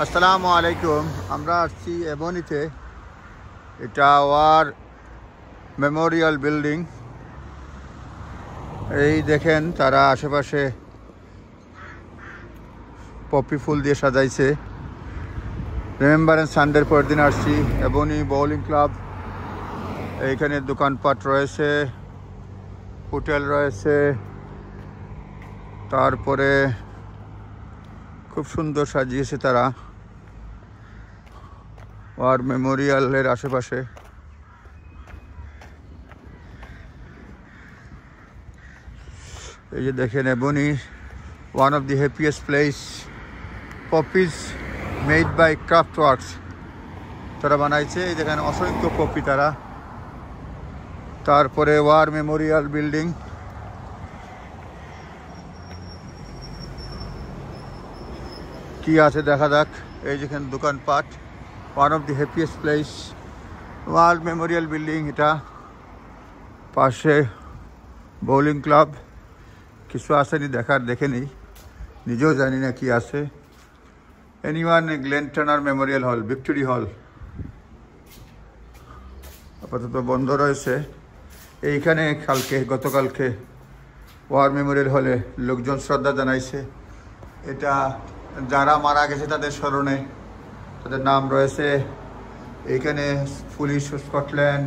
আসসালামু আলাইকুম। আমরা আসছি এবনিতে। এটা ওয়ার মেমোরিয়াল বিল্ডিং। এই দেখেন তারা আশেপাশে পপি ফুল দিয়ে সাজাইছে। রিমেম্বারেন্স সানডের পর দিন আসছি। এবনি বোলিং ক্লাব, এইখানে দোকানপাট রয়েছে, হোটেল রয়েছে, তারপরে খুব সুন্দর সাজিয়েছে তারা ওয়ার মেমোরিয়ালের আশেপাশে। এই যে দেখেন Aboyne one of the happiest place. Poppies made by craft works তারা বানাইছে। এই দেখেন অসংখ্য পপি তারা। তারপরে ওয়ার মেমোরিয়াল বিল্ডিং, কি আছে দেখা যাক। এই যেখানে দোকানপাট, one of the happiest place where Memorial building. এটা পাশে বোলিং ক্লাব। কিছু আসেনি দেখার, দেখে নেই, নিজেও জানি না কি আছে। এনিওয়ান গ্লেন টার্নার মেমোরিয়াল হল, ভিক্টোরি হল আপাতত বন্ধ রয়েছে। এইখানে গতকালকে ওয়ার মেমোরিয়াল হলে লোকজন শ্রদ্ধা জানাইছে। এটা যারা মারা গেছে তাদের স্মরণে, তাদের নাম রয়েছে এইখানে। পুলিশ, স্কটল্যান্ড,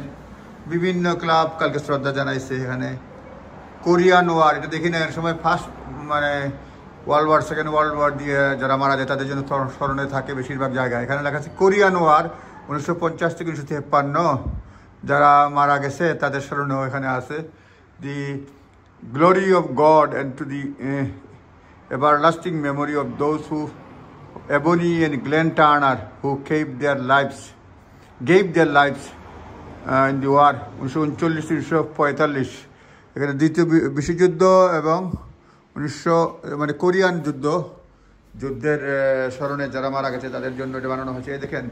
বিভিন্ন ক্লাব কালকে শ্রদ্ধা জানাইছে এখানে। কোরিয়ান ওয়ার, এটা দেখি না, এর সময় first world war, second world war দিয়ে যারা মারা যায় তাদের জন্য স্মরণে থাকে বেশিরভাগ জায়গায়। এখানে লেখা আছে কোরিয়ান ওয়ার 1950 থেকে 1953 যারা মারা গেছে তাদের স্মরণেও এখানে আছে। The glory of God and to the everlasting memory of those who Ebony and Glen Turner who gave their lives in the war 1939-1945। এখানে দ্বিতীয় বিশ্বযুদ্ধ এবং কোরিয়ান যুদ্ধের স্মরণে যারা মারা গেছে তাদের জন্য এটা বানানো হয়েছে। এই দেখেন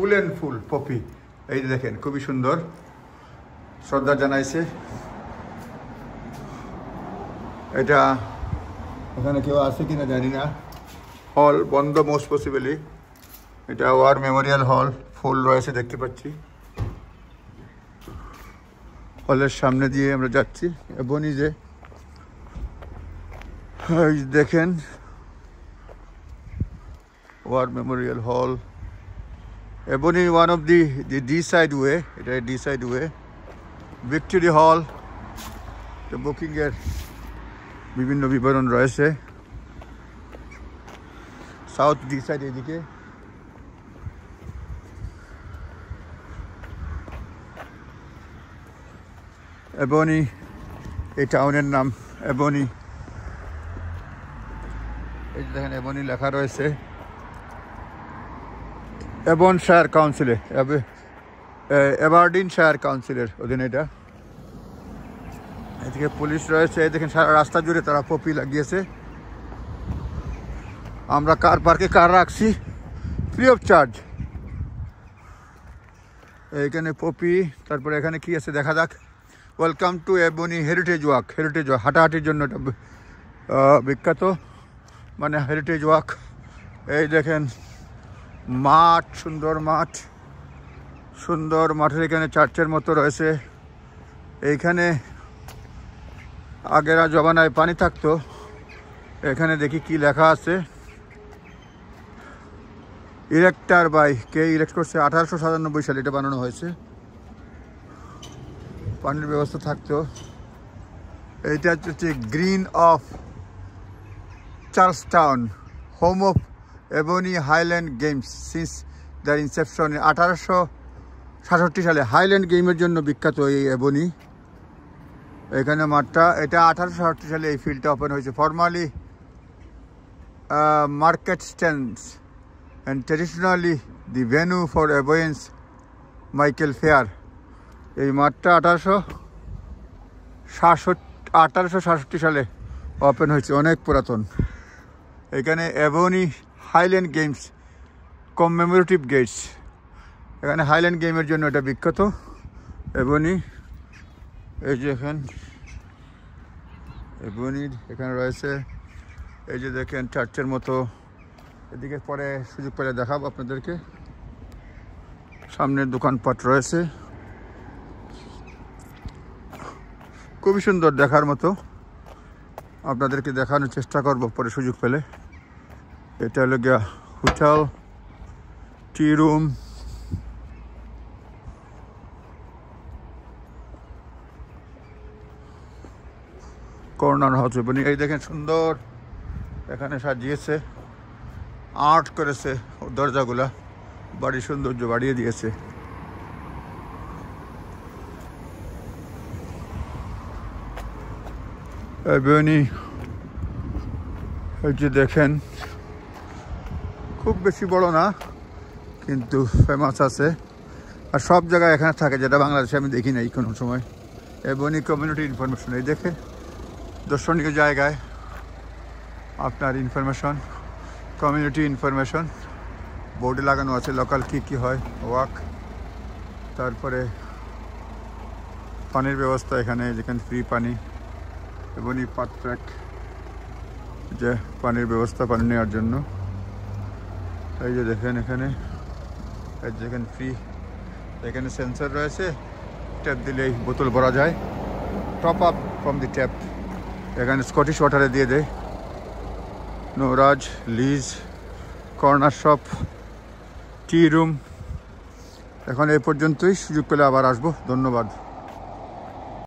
উলেন ফুল পপি, এই দেখেন খুবই সুন্দর, শ্রদ্ধা জানাইছে। এটা এখানে কেউ আছে কিনা জানি না, হল বন্ধ মোস্ট পসিবলি। এটা ওয়ার মেমোরিয়াল হল, ফুল রয়েছে দেখতে পাচ্ছি। হলের সামনে দিয়ে আমরা যাচ্ছি। এবনি যে দেখেন war memorial hall, Aboyne one of the Deeside way, এটা Deeside way. Victory hall, বুকিংয়ের বিভিন্ন বিবরণ রয়েছে। সাউথ ডি সাইড এদিকে। এবনি এই টাউনের নাম এবনি। এই দেখেন এবনি লেখা রয়েছে এবনশায়ার কাউন্সিলে, এবারডিনশায়ার কাউন্সিলের অধীনে এটা। এদিকে পুলিশ রয়েছে। দেখেন সারা রাস্তা জুড়ে তারা পপি লাগিয়েছে। আমরা কার পার্কে কার রাখছি ফ্রি অফ চার্জ। এইখানে পপি, তারপরে এখানে কি আছে দেখা যাক। Welcome to Aboyne heritage walk. হাঁটাহাঁটির জন্য এটা বিখ্যাত, হেরিটেজ ওয়াক। এই দেখেন মাঠ, সুন্দর মাঠের এখানে চার্চের মতো রয়েছে। এইখানে আগের জমানায় পানি থাকতো। এখানে দেখি কি লেখা আছে। ইরেক্টার বাই কে ইরেক্ট করছে 1897 সালে এটা বানানো হয়েছে। পানির ব্যবস্থা থাকতো। এইটা হচ্ছে green of Charlestown, home of Aboyne highland games since their inception. 1866 সালে হাইল্যান্ড গেমের জন্য বিখ্যাত এই এবনি। এখানে মাঠটা, এটা 1866 সালে এই ফিল্ডটা ওপেন হয়েছে। Formerly market stands and traditionally the venue for Aboyne's Michael fair. এই মাঠটা 1867 সালে ওপেন হয়েছে, অনেক পুরাতন। এখানে Aboyne highland games commemorative gates, এখানে হাইল্যান্ড গেমের জন্য এটা বিখ্যাত এবনি। এই যে এবনির এখানে রয়েছে। এই যে দেখেন চার্চের মতো এদিকে পরে সুযোগ পেলে দেখাবো আপনাদেরকে। সামনের দোকানপাট রয়েছে, খুবই সুন্দর দেখার মতো। আপনাদেরকে দেখানোর চেষ্টা করব পরে সুযোগ পেলে। এটা হলো গিয়া হোটেল, টি রুম, কর্নার হাউস। এই দেখেন সুন্দর এখানে সাজিয়েছে, আর্ট করেছে, দরজাগুলা বাড়ির সৌন্দর্য বাড়িয়ে দিয়েছে। এই যে দেখেন, খুব বেশি বড় না কিন্তু ফেমাস আছে, আর সব জায়গায় এখানে থাকে, যেটা বাংলাদেশে আমি দেখি নাই কোনো সময়। এবনি কমিউনিটি ইনফরমেশন, এই দেখে দর্শনীয় জায়গায় আপনার ইনফরমেশন, কমিউনিটি ইনফরমেশন বোর্ডে লাগানো আছে, লোকাল কী হয়, ওয়াক। তারপরে পানির ব্যবস্থা এখানে, যেখানে ফ্রি পানি, এবং পাট্রাক, যে পানির ব্যবস্থা পানি নেওয়ার জন্য। এই যে দেখেন এখানে যেখানে ফ্রি, এখানে সেন্সর রয়েছে, ট্যাপ দিলেই বোতল ভরা যায়, top up from the tap. এখানে স্কটিশ ওয়াটারে দিয়ে দেয়। Nora's, Liz, corner shop, tea room. এখন এই পর্যন্তই, সুযোগ পেলে আবার আসবো। ধন্যবাদ।